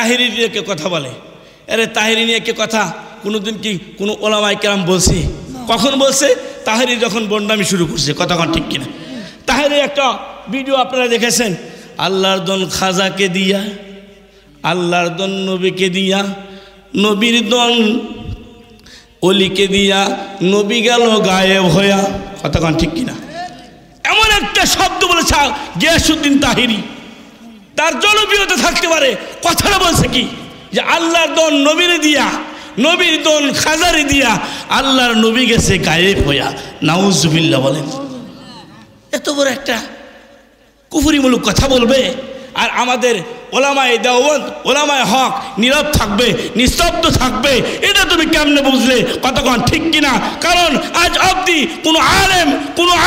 তাহিরি নিয়ে কে কথা বলে? আরে তাহিরি নিয়ে কে কথা কোনোদিন কি কোনো ওলামায়ে কেরাম বলছে? কখন বলছে? তাহিরি যখন বন্ডামি শুরু করছে। কতক্ষণ ঠিক কিনা? তাহিরি একটা ভিডিও আপনারা দেখেছেন, আল্লাহর দন খাজাকে দিয়া, আল্লাহর দন নবীকে দিয়া, নবীর দন অলিকে দিয়া, নবী গেল গায়েব হইয়া। কতক্ষণ ঠিক কিনা? এমন একটা শব্দ বলেছে গিয়াসউদ্দিন তাহিরি, তার জনপ্রিয়তা থাকতে পারে। কথাটা বলছে কি যে আল্লাহর দন নবীরে দিয়া, নবীর দন খাজারে দিয়া, আল্লাহর নবী গেছে গায়েব হইয়া। নাউজুবিল্লাহ বলেন। এত বড় একটা কুফরিমূলক কথা বলবে, আর আমাদের ওলামায়ে দেওবন্দ, ওলামায়ে হক নীরব থাকবে, নিস্তব্ধ থাকবে। এটা তুমি কেমনে বুঝলে? কতক্ষণ ঠিক কিনা? কারণ আজ অবধি কোনো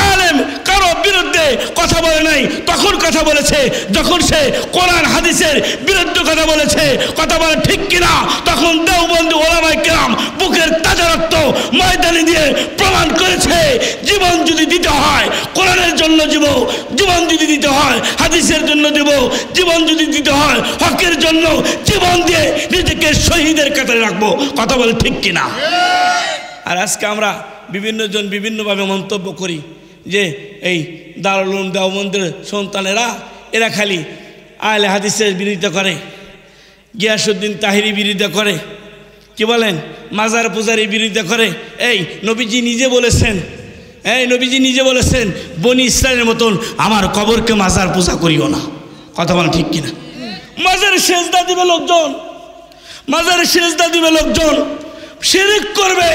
আলেম কারো বিরুদ্ধে কথা বলে নাই। তখন কথা বলেছে যখন সে কোরআন হাদিসের বিরুদ্ধে কথা বলেছে। কথা বলে ঠিক কিনা? তখন দেওবন্দি ওলামায়ে কেরাম বুকের তাজা রক্ত ময়দানে দিয়ে প্রমাণ করেছে, জীবন যদি দিতে হয় কোরআনের জন্য জীবন যদি দিতে হয়, হাদিসের জন্য দেব, জীবন যদি দিতে হয় হকের জন্য, জীবন দিয়ে নিজেকে শহীদের কাতারে রাখবো। কথা বলে ঠিক কিনা? আর আজকে আমরা বিভিন্ন জন বিভিন্নভাবে মন্তব্য করি যে এই দারুল উলুম দেওবন্দের সন্তানেরা এরা খালি আহলে হাদিসের বিরোধিতা করে, গিয়াসউদ্দিন তাহিরি বিরোধিতা করে, কি বলেন, মাজার পূজারি বিরোধিতা করে। এই নবীজি নিজে বলেছেন, বনি ইসরায়েলের মতন আমার কবরকে মাজার পূজা করিও না। কথা বলেন ঠিক কিনা? মাজারে সেজদা দিবে লোকজন, শিরক করবে।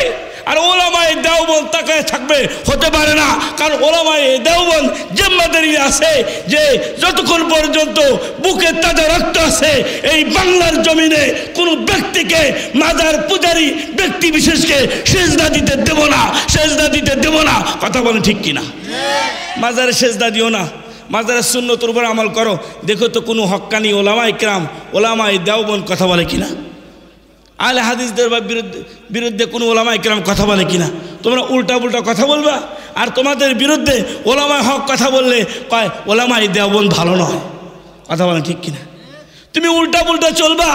আর ওলামায়ে দেওবন্দ তাকায় থাকবে? হতে পারে না। কারণ ওলামায়ে দেওবন্দ জিম্মাদারি আছে যে যতক্ষণ পর্যন্ত বুকে তাজা রক্ত আছে এই বাংলার জমিনে কোনো ব্যক্তিকে, মাজার পূজারী ব্যক্তি বিশেষকে সেজদা দিতে দেব না। কথা বলেন ঠিক কিনা? মাজারে সেজদা দিও না, মাজারের সুন্নতের উপর আমল করো। দেখো তো কোনো হক্কানি ওলামায়ে কেরাম, ওলামায়ে দেওবন্দ কথা বলে কিনা? আহলে হাদিসদের বিরুদ্ধে কোনো ওলামায়ে কেরাম কথা বলে কিনা? তোমরা উল্টা কথা বলবা, আর তোমাদের বিরুদ্ধে ওলামায়ে হক কথা বললে কয় ওলামায়ে দেওবন্দ ভালো নয়। কথা বলেন ঠিক কিনা? তুমি উল্টা চলবা,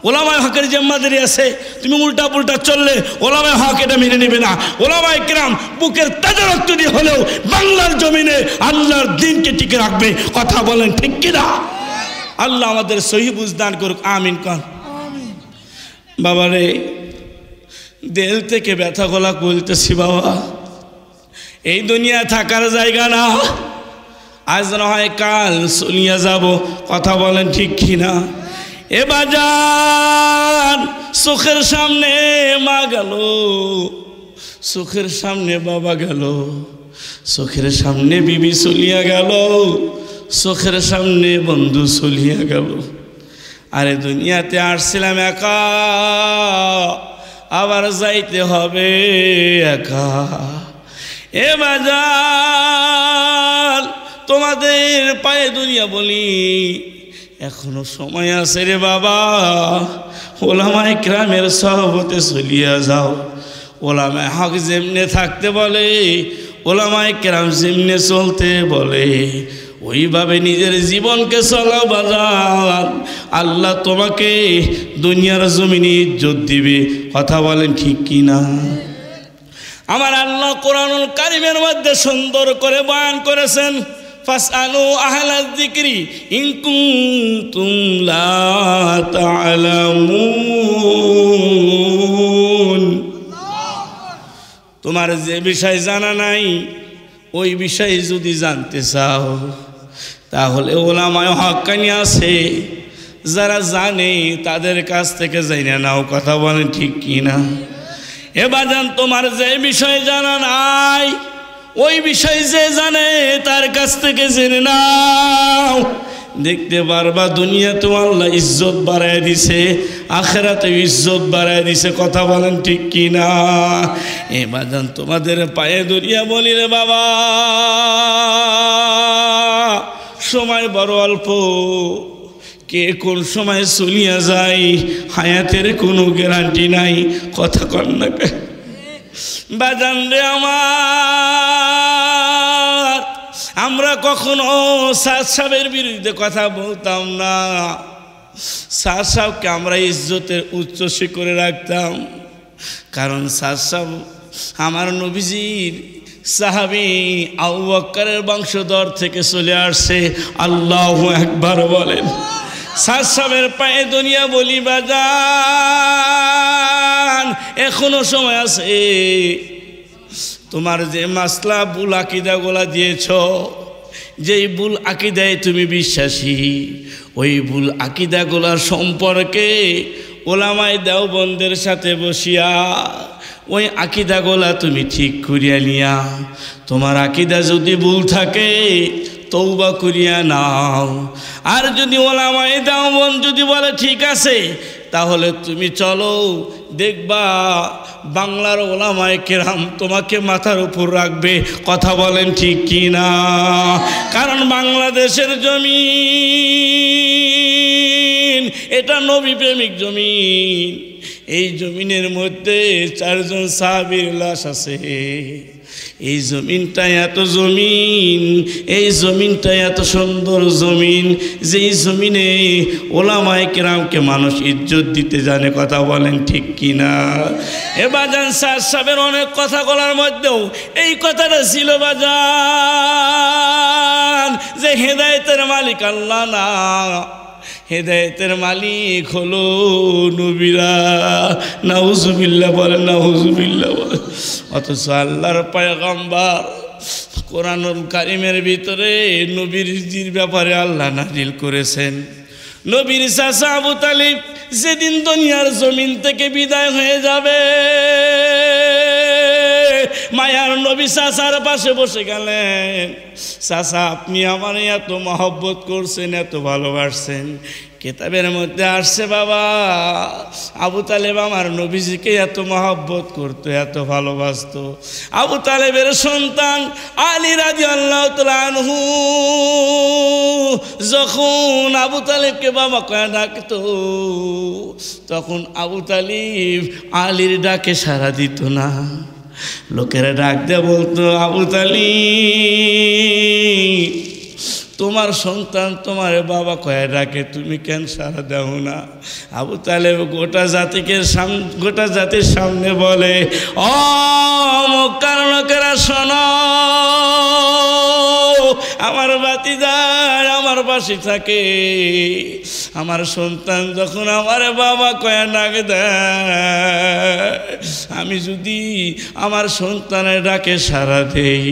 ওলামায়ে হকের জিম্মাদারি আছে, তুমি উল্টা চললে ওলামায়ে হক এটা মেনে নেবে না। ওলামায়ে কেরাম বুকের তাজা রক্ত দিয়ে হলেও বাংলার জমিনে আল্লাহর দ্বীনকে টিকে রাখবে। কথা বলেন ঠিক কিনা? আল্লাহ আমাদের সহি বুঝ দান করুক, আমিন কন। বাবারে, দিল থেকে ব্যথা গলা বলতেছি বাবা, এই দুনিয়া থাকার জায়গা না, আজ না হয় কাল চলিয়া যাব। কথা বলেন ঠিক কিনা? এ বাজান, চোখের সামনে মা গেল, চোখের সামনে বাবা গেল, চোখের সামনে বিবি চলিয়া গেল, চোখের সামনে বন্ধু চলিয়া গেল। আরে দুনিয়াতে আসছিলাম একা, আবার যাইতে হবে একা। এ বাজার, তোমাদের পায়ে দুনিয়া বলি, এখনো সময় আছে রে বাবা। ওলামায়ে কেরামের সহবতে চলিয়া যাও। ওলামায়ে হক যেমনে থাকতে বলে, ওলামায়ে কেরাম যেমনে চলতে বলে, ওইভাবে নিজের জীবনকে চলাও বাজার। আল্লাহ তোমাকে দুনিয়ার জমিনে ইজ্জত দিবে। কথা বলেন ঠিক কিনা? আমার আল্লাহ কোরআনুল কারীমের মধ্যে সুন্দর করে বয়ান করেছেন, ফাসআলু আহলায যিকরি ইন কুনতুম লা তা'লামুন। তোমার যে বিষয় জানা নাই ওই বিষয়ে যদি জানতে চাও তাহলে ওলামায়ে হক্কানি আছে যারা জানে, তাদের কাছ থেকে জেনে নাও। কথা বলেন ঠিক কিনা? এবার জান, তোমার যে বিষয় জানা নাই ওই বিষয় যে জানে তার কাছ থেকে জেনে নাও। দেখতে পারবা দুনিয়াতে আল্লাহ ইজ্জত বাড়ায় দিছে, আখিরাতে ইজ্জত বাড়ায় দিছে। কথা বলেন ঠিক কিনা? এবার জান, তোমাদের পায়ে দুনিয়া বলি রে বাবা, সময় বড় অল্প, কে কোন সময় চলিয়া যায় হায়াতের কোনো গ্যারান্টি নাই। কথা কন না বাজান রে আমার, আমরা কখনো সাদ সাহেবের বিরুদ্ধে কথা বলতাম না, স্যার সাহেবকে আমরা ইজ্জতের উচ্চ শিখরে রাখতাম, কারণ স্যার সাহেব আমার নবীজির সাহাবী আবু বকরের বংশধর থেকে চলে আসছে। আল্লাহু আকবার বলেন। স্যার সাহেবের পায়ে দুনিয়া বলি বাজান, এখনো সময় আছে। তোমার যে মাসলা ভুল আকিদাগুলা দিয়েছ, যেই ভুল আকিদায় তুমি বিশ্বাসী, ওই ভুল আকিদাগুলার সম্পর্কে ওলামায়ে দেওবন্দের সাথে বসিয়া ওই আকিদাগুলা তুমি ঠিক করিয়া নিয়া, তোমার আকিদা যদি ভুল থাকে তওবা করিয়া নাও। আর যদি ওলামায়ে দেওবন্দ যদি বলে ঠিক আছে, তাহলে তুমি চলো, দেখবা বাংলার ওলামায়ে কেরাম তোমাকে মাথার উপর রাখবে। কথা বলেন ঠিক কি না? কারণ বাংলাদেশের জমিন এটা নবী প্রেমিক জমিন। এই জমিনের মধ্যে 4 জন সাহাবীর লাশ আছে। এই জমিনটা এত জমিন, এই জমিনটা এত সুন্দর জমিন, যেই জমিনে ওলামায়ে কেরামকে মানুষ ইজ্জত দিতে জানে। কথা বলেন ঠিক কি না? এ বাজান, স্যার সাহেবের অনেক কথা বলার মধ্যেও এই কথাটা ছিল বাজান, যে হেদায়েতের মালিক আল্লাহ না, হেদায়েতের মালিক হলো নবীরা। নাউজুবিল্লাহ বলেন, নাউজুবিল্লাহ বলেন। অথচ আল্লাহর পয়গম্বর কোরআনুল কারীমের ভিতরে নবীর ব্যাপারে আল্লাহ নাযিল করেছেন। নবীর চাচা আবু তালিব যেদিন দুনিয়ার জমিন থেকে বিদায় হয়ে যাবে, মায়ার নবী চাচার পাশে বসে গেলেন। চাচা, আপনি আমার এত মহব্বত করছেন, এত ভালোবাসছেন, কিতাবের মধ্যে আসছে বাবা আবু তালেব আমার নবীজিকে এত মহব্বত করতো, এত ভালোবাসতো। আবু তালেবের সন্তান আলী রাদিয়াল্লাহু তাআলা আনহু যখন আবু তালেবকে বাবা কয়ে ডাকতো, তখন আবু তালিব আলীর ডাকে সাড়া দিত না। লোকেরা ডাক দিয়ে বলতো, আবু তালিব তোমার সন্তান তোমার বাবা কয়ে ডাকে, তুমি কেন সাড়া দাও না? আবু তালেব গোটা জাতির সামনে বলে, ও মক্কার লোকেরা শোনো, আমার ভাতিজার আমার পাশে থাকে। আমার সন্তান যখন আমার বাবা কয়ে ডাক দেয়, আমি যদি আমার সন্তানের ডাকে সাড়া দেই,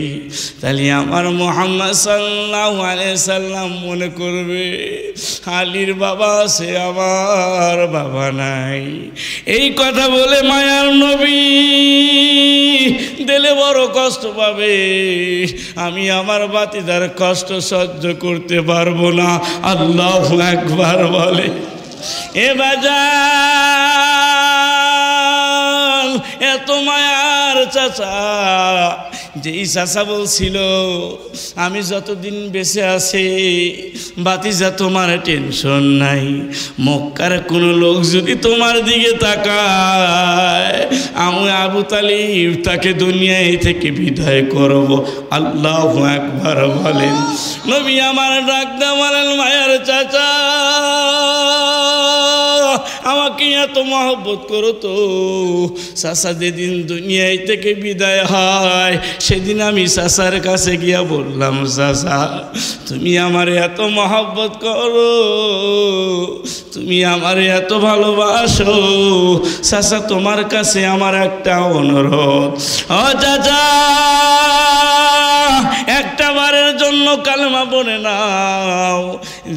তাহলে আমার মুহাম্মদ সাল্লাল্লাহু আলাইহি সাল্লাম মনে করবে আলীর বাবা আছে, আমার বাবা নাই। এই কথা বলে মায়ার নবী দিলে বড় কষ্ট পাবে। আমি আমার ভাতিজার কষ্ট সহ্য করতে পারবো না। আল্লাহু আকবার বলে। এ বাজান, এত মায়ার চাচা, যেই চাচা বলছিল আমি যতদিন বেঁচে আছি ভাতিজা তোমার টেনশন নাই, মক্কার কোনো লোক যদি তোমার দিকে তাকায়, আমি আবু তালিব তাকে দুনিয়ায় থেকে বিদায় করব। আল্লাহু আকবার বলেন। নবী আমার ডাক দা বলেন, মায়ার চাচা আমাকে এত মহব্বত করো তো। চাচা যেদিন দুনিয়ায় থেকে বিদায় হয়, সেদিন আমি চাচার কাছে গিয়া বললাম, চাচা তুমি আমার এত মহব্বত করো, তুমি আমার এত ভালোবাসো, চাচা তোমার কাছে আমার একটা অনুরোধ, ও চাচা একটা বারের জন্য কালেমা পড়ে নাও,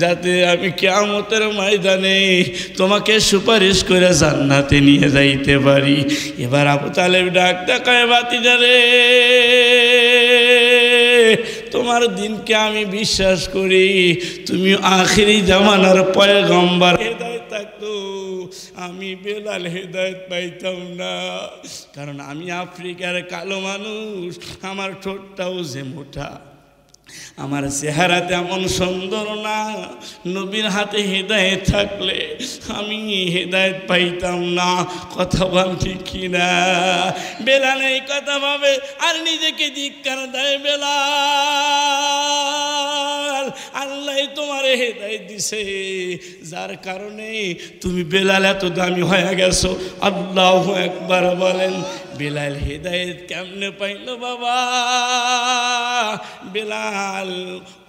যাতে আমি কিয়ামতের ময়দানে তোমাকে সুপারিশ করে জান্নাতে নিয়ে যাইতে পারি। এবার আবু তালেব ডাক দেখায়, ভাতিজা রে, তোমার দিনকে আমি বিশ্বাস করি, তুমি আখিরি জামানার পয়গম্বর। হেদায়েত থাকতো আমি বেলাল হেদায়েত পাইতাম না, কারণ আমি আফ্রিকার কালো মানুষ, আমার ঠোঁটটাও যে মোটা, আমার চেহারাতে এমন সুন্দর না, নবীর হাতে হেদায়েত থাকলে আমি হেদায়েত পাইতাম না। কথা বল ঠিক কিনা? বেলাল এই কথা ভাবে আর নিজেকে ধিক্কার দেয়। বেলাল, আল্লাহ তোমার হেদায়েত দিছে, যার কারণে তুমি বেলাল এত দামি হয়ে গেছো। আল্লাহু আকবার বলেন। বেলাল হেদায়েত কেমনে পাইল বাবা? বেলাল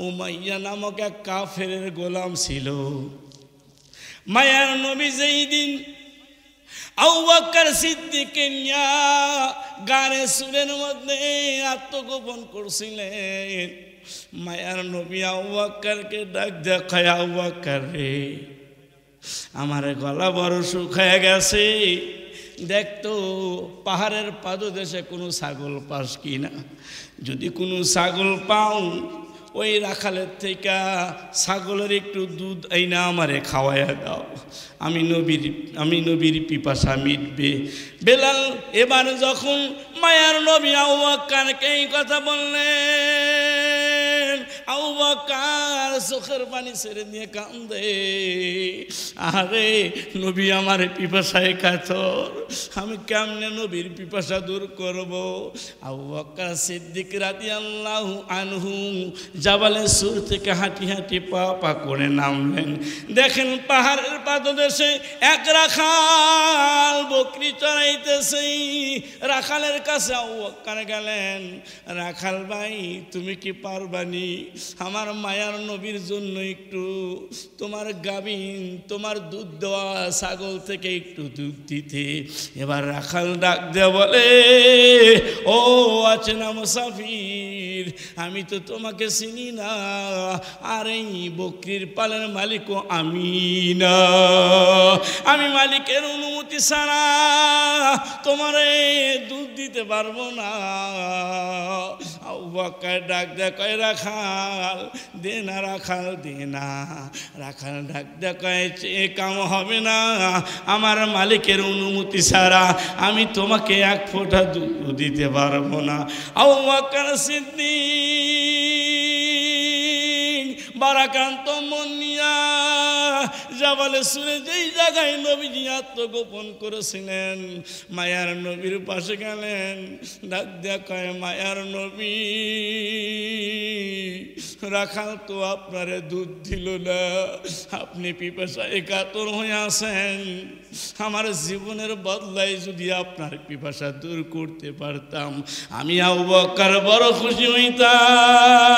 উমাইয়া নামক এক কাফেরের গোলাম ছিল। মায়ার নবী যেই দিন আবু বকর সিদ্দিককে নিয়া গানে সুরের মধ্যে আত্মগোপন করছিলেন, মায়ার নবী আবু বকরকে ডাক দেখায়, আবু বকর রে, আমার গলা বড় শুকায় গেছে, দেখতো পাহাড়ের পাদদেশে কোনো ছাগল পাস কিনা, যদি কোনো ছাগল পাও ওই রাখালের থেকে ছাগলের একটু দুধ আইনা আমারে খাওয়াইয়া দাও, আমি নবীর পিপাসা মিটবে। বেলাল এবার যখন মায়ার নবী আবু বকরকে এই কথা বললেন, আবু বকর চোখের পানি ছেড়ে দিয়ে কান্দে, আরে নবী আমার পিপাসায় কাতর, আমি কেমনে নবীর পিপাসা দূর করব? আবু বকর সিদ্দিক রাদিয়াল্লাহু আনহু জাবালে সুর থেকে হাঁটি হাঁটি পা পা করে নামলেন। দেখেন পাহাড়ের পাদদেশে এক রাখাল বকরি চড়াইতেছে। রাখালের কাছে আবু বকর গেলেন, রাখাল ভাই তুমি কি পারবানি আমার মায়ার নবীর জন্য একটু তোমার গাভীন, তোমার দুধ দেওয়া ছাগল থেকে একটু দুধ দিতে? এবার রাখাল ডাক দেয়া বলে, ও আছে না মুসাফির, আমি তো তোমাকে চিনি না, আর এই বকরির পালের মালিকও আমি না, আমি মালিকের অনুমতি ছাড়া তোমারে দুধ দিতে পারবো না। আবু বকর ডাক দেয়া কয়, রাখাল দে না, রাখাল দে না। রাখাল ডাক দেয়া কয়, এ কাম হবে না, আমার মালিকের অনুমতি ছাড়া আমি তোমাকে এক ফোঁটা দুধ দিতে পারবো না। আবু বকর সিদ্দিক বারাকান্ত মন নিয়া জাবালে সুরে যেই জায়গায় নবীজি আত্মগোপন করেছিলেন মায়ার নবীর পাশে গেলেন। ডাক দেয়া কয়, মায়ার নবী, রাখাল তো আপনারে দুধ দিল না, আপনি পিপাসায় কাতর হয়ে আছেন, আমার জীবনের বদলায় যদি আপনার পিপাসা দূর করতে পারতাম আমি আবু বকর বড় খুশি হইতাম।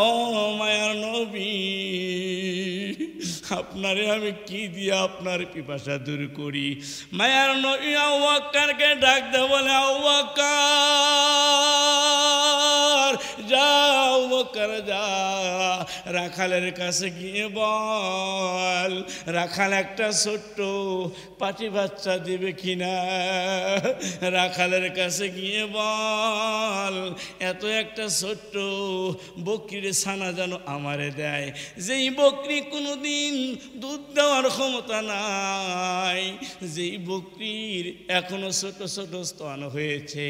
ও মায়ার নবী, আপনারে আমি কি দিয়ে আপনার পিপাসা দূর করি? মায়ার নবী আবু বকরকে ডাক দেয়, বলে, আবু বকর যাও, বকর যা, রাখালের কাছে গিয়ে বল রাখাল একটা ছোট্ট পাটি বাচ্চা দিবে কিনা। রাখালের কাছে গিয়ে বল এত একটা ছোট্ট বকরির ছানা যেন আমারে দেয়, যেই বকরি কোনোদিন দুধ দেওয়ার ক্ষমতা নাই, যেই বকরির এখনো ছোট ছোট স্তন হয়েছে,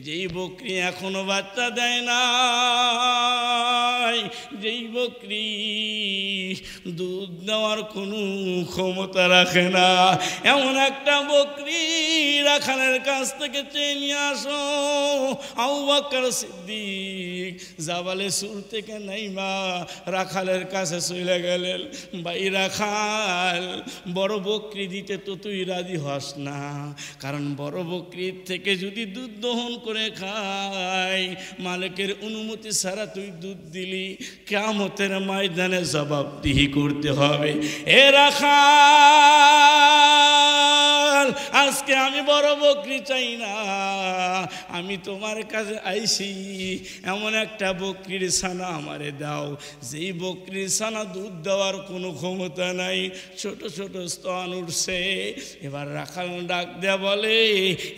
যেই বকরি এখনো বাচ্চা দেয় না, যেই বকরি দুধ দেওয়ার কোনো ক্ষমতা রাখে না, এমন একটা বকরি রাখালের কাছ থেকে চেয়ে নিয়ে আসো। আবু বকর সিদ্দিক জাবালে সুর থেকে নাইমা রাখালের কাছে চলে গেলেন। ভাই রাখাল, বড় বকরি দিতে তো তুই রাজি হস না, কারণ বড় বকরির থেকে যদি দুধ দহন করে খাই মালিকের অনুমতি ছাড়া তুই দুধ দিলি, কিয়ামতের ময়দানে জবাবদিহি করতে হবে। এ রাখাল, আজকে আমি বড় বকরি চাই না, আমি তোমার কাছে আইছি, এমন একটা বকরির ছানা আমারে দাও, যেই বকরির ছানা দুধ দেওয়ার কোনো ক্ষমতা নাই, ছোট ছোট স্তন উঠছে। এবার রাখাল ডাক দেয়া বলে,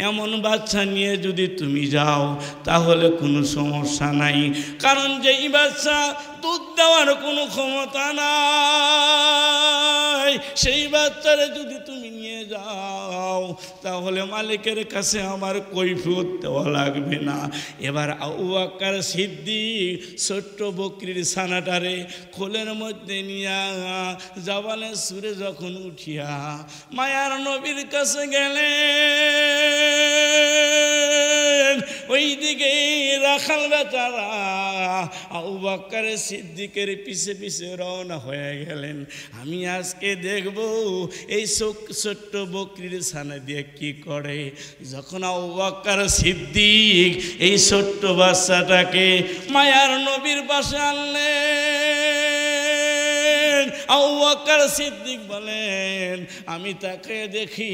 এমন বাচ্চা নিয়ে যদি তুমি যাও তাহলে কোনো সমস্যা নাই, কারণ যেই বাচ্চা দুধ দেওয়ার কোনো ক্ষমতা নাই সেই বাচ্চারে যদি তুমি নিয়ে যাও তাহলে মালিকের কাছে আমার কৈফিয়ত দেওয়া লাগবে না। এবার আবু বকর সিদ্দিক ছোট্ট বকরির ছানাটারে কোলের মধ্যে নিয়া জাবালের সুরে যখন উঠিয়া মায়ার নবীর কাছে গেলেন, ওইদিকে রাখাল বেচারা আবু বকর সিদ্দিকের পিছে পিছে রওনা হয়ে গেলেন। আমি আজকে দেখব এই ছোট্ট বকরির ছানা দিয়ে কি করে। যখন আবু বকর সিদ্দিক এই ছোট্ট বাচ্চাটাকে মায়ার নবীর পাশে আনলেন, আবু বকর সিদ্দিক বলেন আমি তাকে দেখি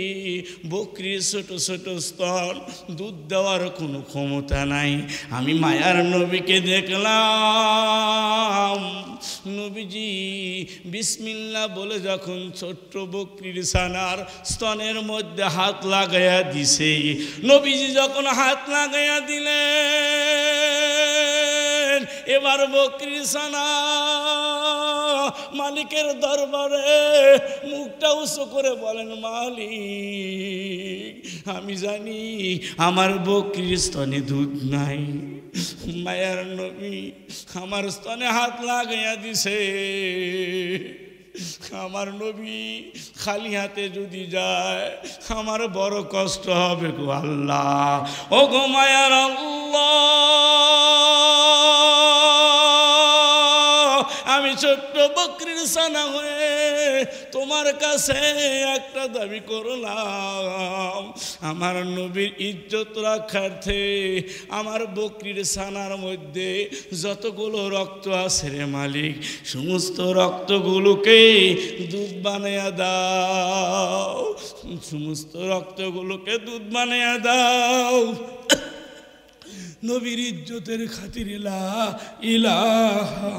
বকরির ছোট ছোট স্তন, দুধ দেওয়ার কোনো ক্ষমতা নাই। আমি মায়ার নবীকে দেখলাম নবীজি বিসমিল্লাহ বলে যখন ছোট্ট বকরির ছানার স্তনের মধ্যে হাত লাগাইয়া দিছে, নবীজি যখন হাত লাগাইয়া দিলেন এবার বকরির ছানা মালিকের দরবারে মুখটা উঁচু করে বলেন মালিক আমি জানি আমার বকরির স্তনে দুধ নাই। মায়ার নবী আমার স্তনে হাত লাগাইয়া দিছে, আমার নবী খালি হাতে যদি যায় আমার বড় কষ্ট হবে গো আল্লাহ। ও গো মায়ার আল্লাহ, আমি ছোট্ট বকরির ছানা হয়ে তোমার কাছে একটা দাবি করলাম, আমার নবীর ইজ্জত রাখার্থে আমার বকরির ছানার মধ্যে যতগুলো রক্ত আছে রে মালিক সমস্ত রক্তগুলোকে দুধ বানাইয়া দাও, সমস্ত রক্তগুলোকে দুধ বানাইয়া দাও। নবীর ইজ্জতের খাতির লা ইলাহা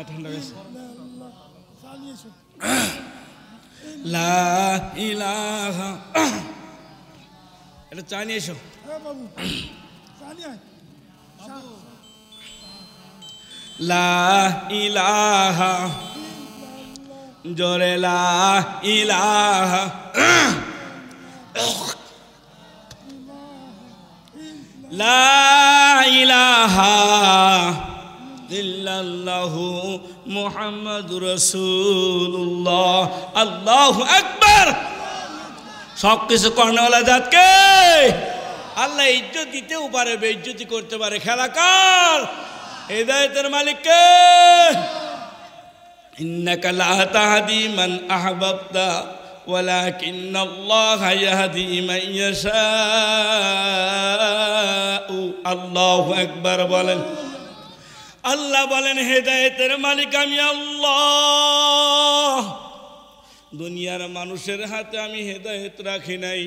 ঠান্ডা গেছে লা ইলাহা, এটা চা নিয়ে এসো লা ইলাহা জোরে লা ইলাহা লা ইলাহা ইল্লাল্লাহু মুহাম্মাদুর রাসূলুল্লাহ। আল্লাহু আকবার। সব কিছু কর্ণওয়ালা জাতকে আল্লাহ ইজ্জত দিতেও পারে, বেইজ্জতি করতে পারে। খেলা কার? হিদায়াতের মালিককে। ইন্নাকা লা তাহদি মান আহবাবতা ওয়ালাকিন্নাল্লাহা ইয়াহদি মান ইয়াশাউ। আল্লাহু আকবার বলেন। আল্লাহ বলেন হেদায়েতের মালিক আমি আল্লাহ। দুনিয়ার মানুষের হাতে আমি হেদায়েত রাখি নাই,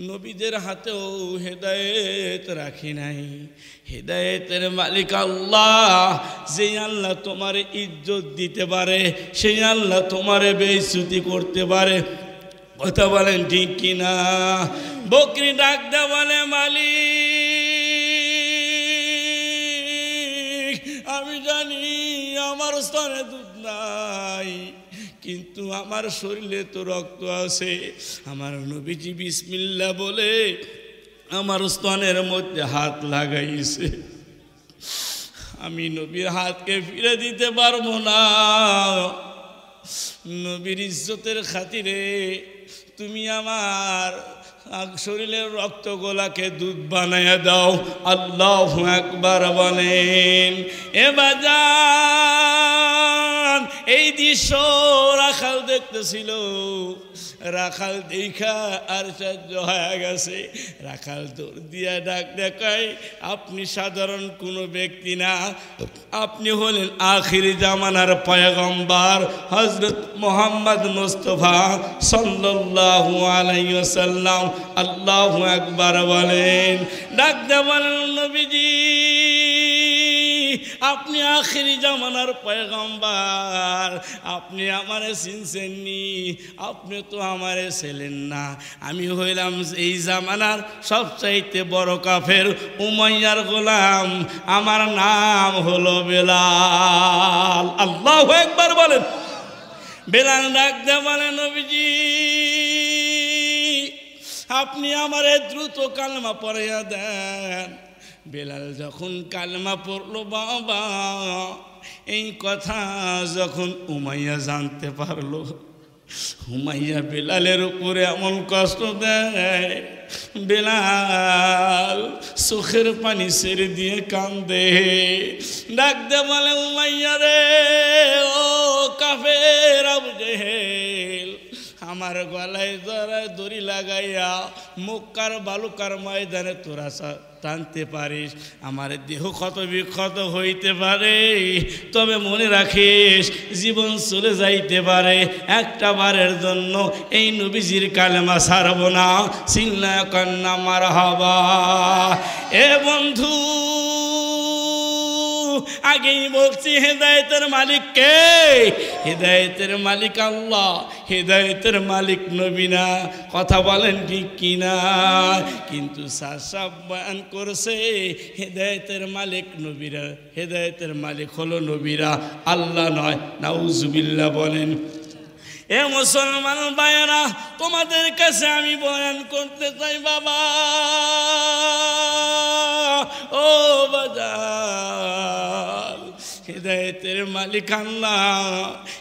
নবীদের হাতেও হেদায়েত রাখি নাই। হেদায়েতের মালিক আল্লাহ। যেই আল্লাহ তোমার ইজ্জত দিতে পারে, সেই আল্লাহ তোমারে বেইজ্জতি করতে পারে। কথা বলেন ঠিক কিনা? বকরি ডাক দে বলে মালিক আমি জানি আমার স্তনে দুধ নাই, কিন্তু আমার শরীরে তো রক্ত আছে। আমার নবীজি বিসমিল্লাহ বলে আমার স্তনের মধ্যে হাত লাগাইছে, আমি নবীর হাতকে ফিরে দিতে পারবো না। নবীর ইজ্জতের খাতিরে তুমি আমার শরীরের রক্তগুলাকে দুধ বানাইয়া দাও। আল্লাহু আকবার বলেন। এ বাজান এই দৃশ্য রাখাল দেখতেছিল, রাখাল দেখা আশ্চর্য হয়ে গেছে। রাখাল দৌড় দিয়া ডাক দেখায় আপনি সাধারণ কোনো ব্যক্তি না, আপনি হলেন আখিরি জামানার পয়গম্বর হযরত মুহাম্মদ মুস্তাফা সাল্লাল্লাহু আলাইহি ওয়াসাল্লাম। আল্লাহু আকবার বলেন। ডাক দে বলেন নবীজি আপনি আখিরি জামানার পয়গম্বর, আপনি আমারে চিনছেননি, আপনি তো আমারে ছিলেন না। আমি হইলাম এই জামানার সবচাইতে বড় কাফের, উমাইয়ার গোলাম, আমার নাম হলো বেলাল। আল্লাহু আকবার বলেন। বেলাল ডাক দিয়ে বলে, নবীজি আপনি আমারে দ্রুত কালেমা পড়াইয়া দেন। বেলাল যখন কালেমা পড়লো, বাবা এই কথা যখন উমাইয়া জানতে পারলো, উমাইয়া বেলালের উপরে এমন কষ্ট দেয়, বেলাল চোখের পানি ছেড়ে দিয়ে কান্দে। ডাক দে বলে, উমাইয়া রে, ও কাফের আবু জেহেল, আমার গলায় দড়ি লাগাইয়া মক্কার বালুকার ময়দানে তোরা টানতে পারিস, আমার দেহ ক্ষত বিক্ষত হইতে পারে, তবে মনে রাখিস জীবন চলে যাইতে পারে, একটা বারের জন্য এই নবীজির কালেমা ছাড়ব না। চিল্লা কান্না মারহাবা। এ বন্ধু, আগেই বলছি হেদায়েতের মালিক কে? হেদায়েতের মালিক আল্লাহ, হেদায়েতের মালিক নবী না। কথা বলেন ঠিক কিনা? কিন্তু সাহেব বয়ান করছে হেদায়েতের মালিক নবীরা, হেদায়েতের মালিক হলো নবীরা, আল্লাহ নয়। নাউজুবিল্লাহ বলেন। এ মুসলমান ভাইয়েরা, তোমাদের কাছে আমি বয়ান করতে চাই বাবা, ও বাজার, হেদায়েতের মালিক আল্লাহ,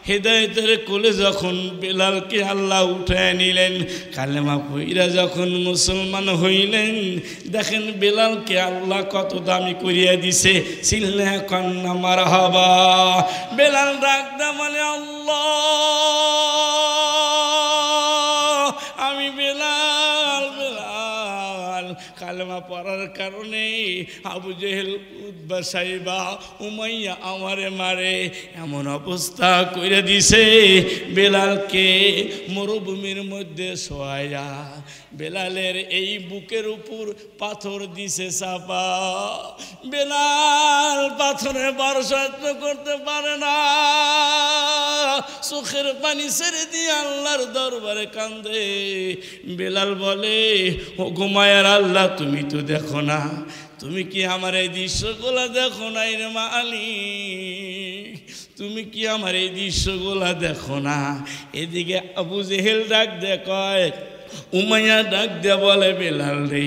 হেদায়েতের কোলে যখন বেলালকে আল্লাহ উঠায় নিলেন, কালেমা পইরা যখন মুসলমান হইলেন, দেখেন বেলালকে আল্লাহ কত দামি করিয়া দিছে। চিল্লা কান্না মারহাবা। বেলাল ডাক দে বলে, আল্লাহ আমি বেলাল, বেলাল কালেমা পড়ার কারণে আবু জেহেল, উতবা, সাইবা, উমাইয়া আমারে মারে, এমন অবস্থা কইরা দিছে। বেলালকে মরুভূমির মধ্যে শোয়াইয়া বেলালের এই বুকের উপর পাথর দিছে চাপা। বেলাল পাথরে বরসাত্ম করতে পারে না, চোখের পানি ছেড়ে দিয়ে আল্লাহর দরবারে কান্দে। বেলাল বলে, ও ঘুমায়ার আল্লাহ, তুমি তো দেখো না, তুমি কি আমার এই দৃশ্যগুলা দেখো নাই রে মালিক? তুমি কি আমার এই দৃশ্যগুলা দেখো না? এদিকে আবু জেহেল ডাক দে কয়, উমাইয়া ডাক দে বলে, বেলাল রে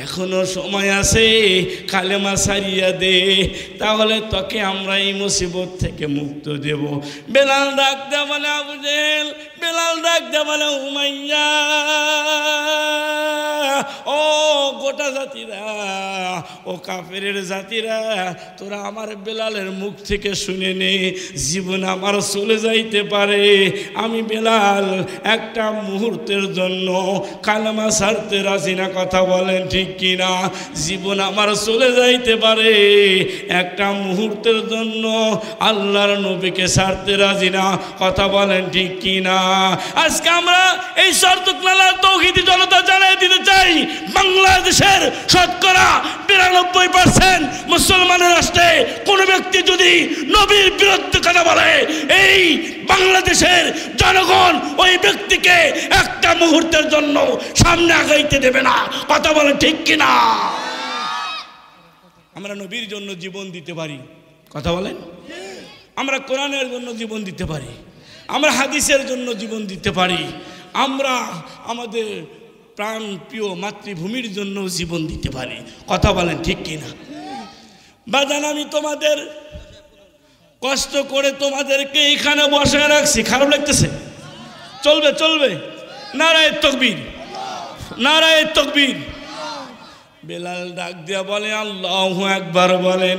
এখনো সময় আছে, কালেমা ছাড়িয়া দে, তাহলে তোকে আমরা এই মুসিবত থেকে মুক্ত দেব। বেলাল ডাক দে বলে, আবু জেহেল, বেলাল ডাক দে বলে, উমাইয়া ও গোটা জাতিরা, ও কাফেরের জাতিরা, তোরা আমার বেলালের মুখ থেকে শুনে নে, জীবন আমার চলে যাইতে পারে, আমি বেলাল একটা মুহূর্তের জন্য কালেমা ছাড়তে রাজি না। কথা বলেন ঠিক কিনা? জীবন আমার চলে যাইতে পারে, একটা মুহূর্তের জন্য আল্লাহর নবীকে ছাড়তে রাজি না। কথা বলেন ঠিক কিনা? আজকে আমরা এই শর্তুকনালার তৌহিদি জনতা জানাই দিতে চাই, বাংলাদেশের শতকরা ৯২% মুসলমানের রাষ্ট্রে কোন ব্যক্তি যদি নবীর বিরুদ্ধে কথা বলে, এই বাংলাদেশের জনগণ ওই ব্যক্তিকে একটা মুহূর্তের জন্য সামনে আগাইতে দেবে না। কথা বলেন ঠিক কিনা? আমরা নবীর জন্য জীবন দিতে পারি। কথা বলেন। আমরা কোরআনের জন্য জীবন দিতে পারি, আমরা হাদিসের জন্য জীবন দিতে পারি, আমরা আমাদের প্রাণ প্রিয় মাতৃভূমির জন্য জীবন দিতে পারি। কথা বলেন ঠিক কিনা? বাজান, আমি তোমাদের কষ্ট করে তোমাদেরকে এখানে বসায় রাখছি, খারাপ লাগতেছে? চলবে চলবে। নারায়ে তাকবীর, নারায়ে তাকবীর। বেলাল ডাক দিয়া বলে, আল্লাহু আকবার বলেন।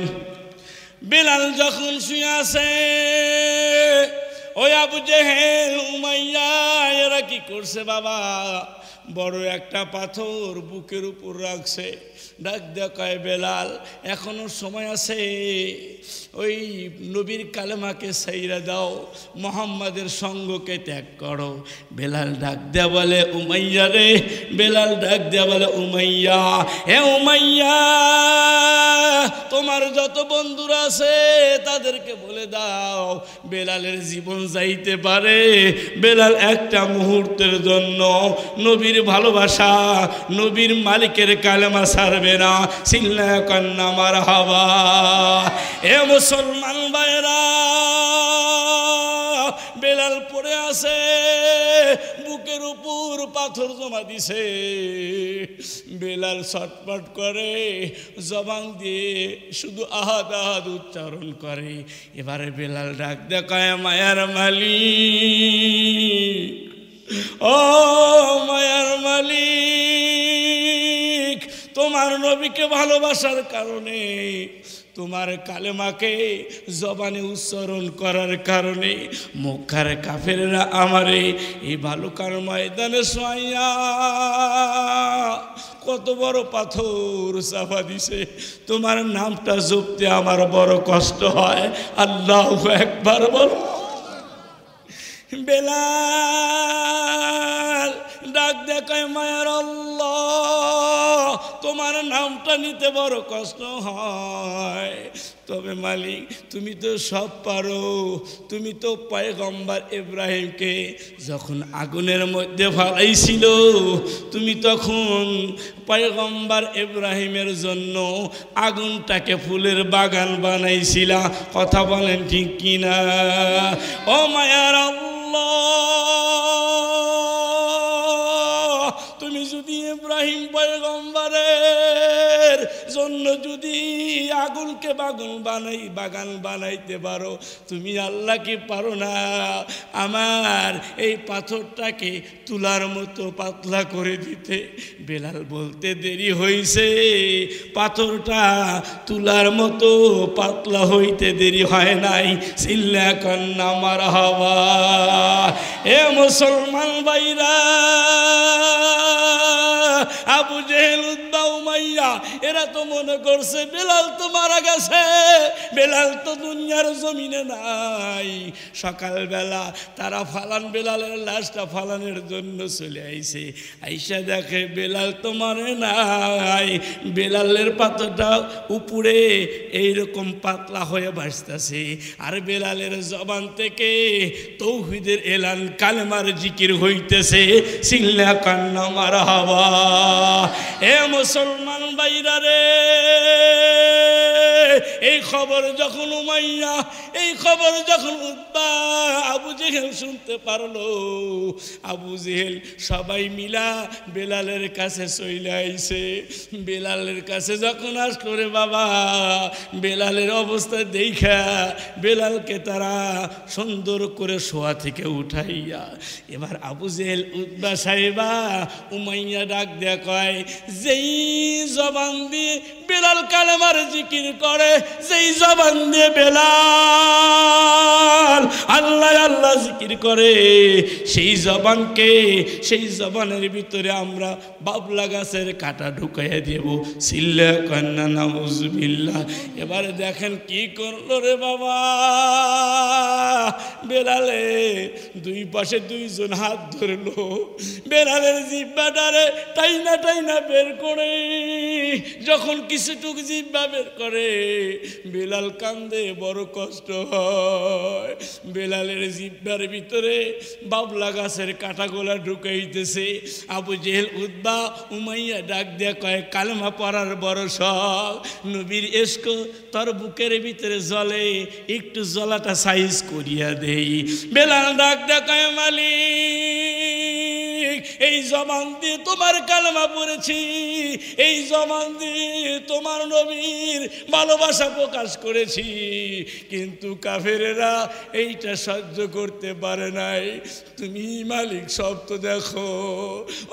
বেলাল যখন শুয়ে আছে, ওই আবু জেহেল, উমাইয়া, এরা কি করছে বাবা, বড় একটা পাথর বুকের উপর রাখছে, ডাক দেয়া কয় বেলাল এখনো সময় আছে, ওই নবীর কালেমাকে ছাইরা দাও, মুহাম্মাদের সঙ্গকে ত্যাগ করো। বেলাল ডাক দেয়া বলে উমাইয়া রে, বেলাল ডাক দেয়া বলে উমাইয়া, হে উমাইয়া তোমার যত বন্ধুরা আছে তাদেরকে বলে দাও বেলালের জীবন যাইতে পারে, বেলাল একটা মুহূর্তের জন্য নবীর ভালোবাসা, নবীর মালিকের কালেমা ছাড়বে না। চিল্লা কন্যা মারহাবা। এ মুসলমান ভাইরা, বেলাল পড়ে আছে, বুকের উপর পাথর জমা দিছে, বেলাল ছটপট করে, জবান দিয়ে শুধু আহাদ আহাদ উচ্চারণ করে। এবারে বেলাল ডাক দেখায় মায়ার মালিক, ও মায়ার মালিক, তোমার নবীকে ভালোবাসার কারণে, তোমার কালেমাকে জবানে উচ্চারণ করার কারণে মক্কার কাফেররা আমারে এই বালুকার ময়দানে শোয়াইয়া কত বড় পাথর চাপা দিছে, তোমার নামটা জপতে আমার বড় কষ্ট হয়। আল্লাহু আকবার বল। বেলাল ডাক দেখায় মায়ার আল্লাহ, তোমার নামটা নিতে বড় কষ্ট হয়, তবে মালিক তুমি তো সব পারো, তুমি তো পয়গম্বর ইব্রাহিমকে যখন আগুনের মধ্যে ফালাইছিল, তুমি তখন পয়গম্বর ইব্রাহিমের জন্য আগুনটাকে ফুলের বাগান বানাইছিলা, কথা বলেন ঠিক কিনা? ও মায়ার আল্লাহ, তুমি যদি ইব্রাহিম পয়গম্বরের জন্য যদি আগুনকে বাগান বানাইতে পারো, তুমি আল্লাহ কি পারো না আমার এই পাথরটাকে তুলার মতো পাতলা করে দিতে? বেলাল বলতে দেরি হইছে, পাথরটা তুলার মতো পাতলা হইতে দেরি হয় নাই। চিল্লা কন্না মারহাবা। এ মুসলমান ভাইরা, আবু জেহেল উতবা উমাইয়া এরা তো মনে করছে বেলাল তো মারা গেছে, বেলাল তো দুনিয়ার জমিনে নাই। সকালবেলা তারা বেলালের লাশটা ফালানোর জন্য চলে আইছে, আইসা দেখে বেলাল তো মারে নাই, বেলালের পাথরটা উপরে এইরকম পাতলা হয়ে ভাসতেছে, আর বেলালের জবান থেকে তৌহিদের এলান কালেমার জিকির হইতেছে। চিল্লা কান্না মারহাবা। এ মুসলমান ভাইরা রে, এই খবর যখন উমাইয়া, এই খবর যখন উতবা আবু জেহেল শুনতে পারলো, আবু জেহেল সবাই মিলা বেলালের কাছে চলে আইছে। বেলালের কাছে যখন আসলো রে বাবা, বেলালের অবস্থা দেখা বেলালকে তারা সুন্দর করে শোয়া থেকে উঠাইয়া, এবার আবু জেহেল উতবা সাহেবা উমাইয়া ডাক দেয়া কয়, যেই জবান দিয়ে বেলাল কালেমার জিকির করে, যেই জবান দিয়ে বেলাল আল্লাহ আল্লাহ জিকির করে, সেই জবানকে, সেই জবানের ভিতরে আমরা বাবলা গাছের কাঁটা ঢুকাইয়া দেব। চিল্লা কন্যা নাউজুবিল্লাহ। এবারে দেখেন কি করলো রে বাবা, বেলালে দুই পাশে দুইজন হাত ধরলো, বেলালের জিহ্বাটারে টাইনা টাইনা বের করে, যখন কিছুটুক জিহ্বা বের করে বেলাল কান্দে, বড় কষ্ট হয়। বেলালের জিহ্বার ভিতরে বাবলা গাছের কাঁটাগোলা ঢুকাইতেছে। আবু জেহেল উতবা উমাইয়া ডাক দেয়া কয়, কালেমা পড়ার বড় শখ, নবীর ইশক তোর বুকের ভিতরে জ্বলে, একটু জ্বলাটা সাইজ করিয়া দেই। বেলাল ডাক দেয়া কয়, মালিক এই জবান দিয়ে তোমার কালেমা পড়েছি, এই জবান দিয়ে তোমার নবীর ভালোবাসা প্রকাশ করেছি, কিন্তু কাফেরেরা এইটা সহ্য করতে পারে নাই। তুমি মালিক সব তো দেখো,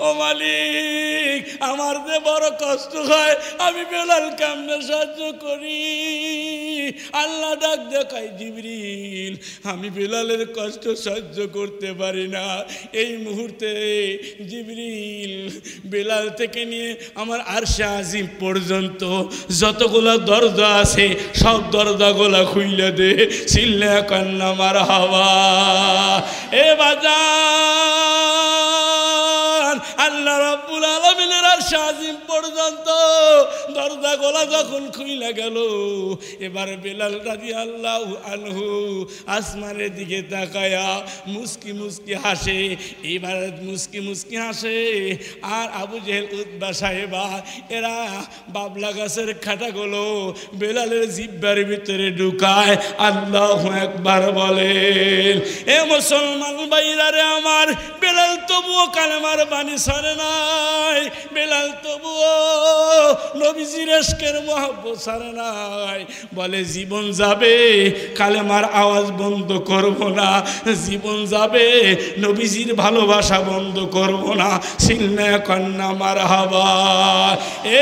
ও মালিক আমার যে বড় কষ্ট হয়, আমি বেলাল কেমনে সহ্য করি? আল্লাহ ডাক দেখায়, জিবরিল আমি বেলালের কষ্ট সহ্য করতে পারি না। এই মুহূর্তে জিবরিল বেলাল থেকে নিয়ে আমার আরশে আজিম পর্যন্ত যতগুলো দরজা আছে সব দরজাগুলা খুইলা দে, চিল্লা কান্না মারহাবা। এ বাজার আল্লাহ রাব্বুল আলামিনের আরশে আজিম পর্যন্ত দরজাগুলা যখন খুইলা গেল, এবার বেলাল রাদিয়াল্লাহু আনহু আসমানের দিকে তাকায়া মুস্কি মুস্কি হাসে। এবার মুস্কি মুস্কি হাসে আর আবু জেহেল উতবা সাহেবা এরা বাবলা গাছের খাটাগুলো বেলালের জিহ্বার ভিতরে ঢুকায়। আল্লাহু আকবার বলেন। এ মুসলমান ভাইরা রে আমার, বেলাল তবুও কালেমার বাণী ছাড়ে নাই, বেলাল তবুও নবীজির ইশকের মহব্বত ছাড়ে নাই। বলে জীবন যাবে কালেমার আওয়াজ বন্ধ করব না, জীবন যাবে নবীজির ভালোবাসা বন্ধ করব না, সিল্লা কন্যা মারহাবা।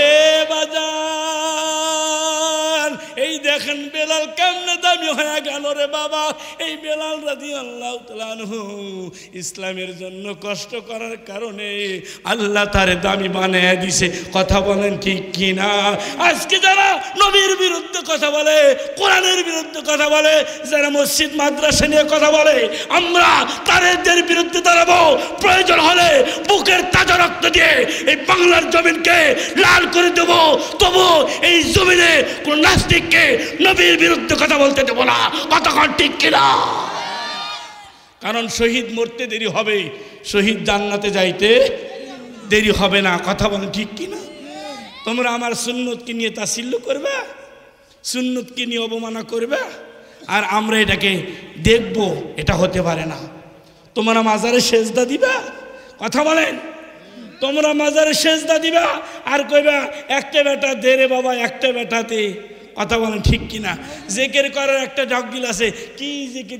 এ বাজার এই দেখেন বেলাল কেমনে দামি হয়ে গেল রে বাবা। এই বেলাল রাদিয়াল্লাহু তাআলা আনহু ইসলামের জন্য কষ্ট করার কারণে আল্লাহ তারে দামি বানিয়ে দিছে। কথা বলেন ঠিক কিনা? আজকে যারা নবীর বিরুদ্ধে কথা বলে, কোরআনের বিরুদ্ধে কথা বলে, যারা মসজিদ মাদ্রাসা নিয়ে কথা বলে, আমরা তাদের বিরুদ্ধে দাঁড়াবো। প্রয়োজন হলে বুকের তাজা রক্ত দিয়ে এই বাংলার জমিনকে লাল করে দেব, তবু এই জমিনে কোন নাস্তিককে নবীর বিরুদ্ধে কথা বলতে দেব না। কতক্ষণ ঠিক কিনা? কারণ শহীদ মরতে দেরি হবে, শহীদ জান্নাতে যাইতে দেরি হবে না। কথা বলেন ঠিক কিনা? তোমরা আমার সুন্নতকে নিয়ে তাচ্ছিল্য করবে, সুন্নতকে নিয়ে অবমাননা করবে, আর আমরা এটাকে দেখব, এটা হতে পারে না। তোমরা মাজারে সেজদা দিবা, কথা বলেন, তোমরা মাজারে সেজদা দিবা আর কইবা একটা বেটা দে রে বাবা, একটা বেটাতে। কথা বলেন ঠিক কিনা? জিকির করার একটা ঢকগিল আছে, কি জিকির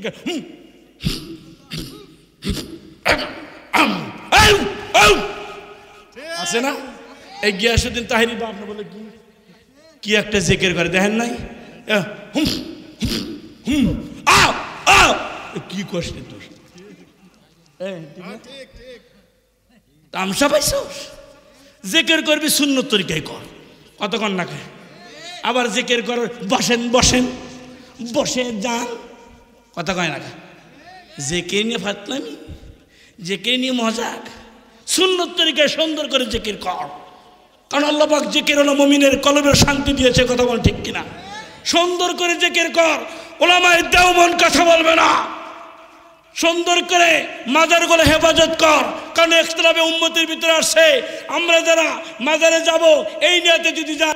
আছে না? এই গিয়াসউদ্দিন তাহেরি বাপ না বলে কি একটা জিকির করে, দেখেন নাই? কি কষ্ট তোর তামসা পাইছ? জিকির করবি সুন্নত তরিকায় কর, কতক্ষণ না খায়। আবার জিকির কর বসেন বসেন বসে যান, কথা কয় না খায়। জিকির নিয়ে ফাতলামি, জিকির নিয়ে মজাক, সুন্নত তরিকায় সুন্দর করে জিকির কর। কারণ আল্লাহ পাক জিকির হলো মুমিনের কলবের শান্তি দিয়েছে। কথা বল ঠিক কিনা? সুন্দর করে জিকির কর। ওলামায়ে দেওবন্দ কথা বলবে না, সুন্দর করে মাজারগুলো হেফাজত কর। কারণ ইখতিলাফে উম্মতের ভিতরে আসছে, আমরা যারা মাজারে যাব এই নিয়তে যদি যা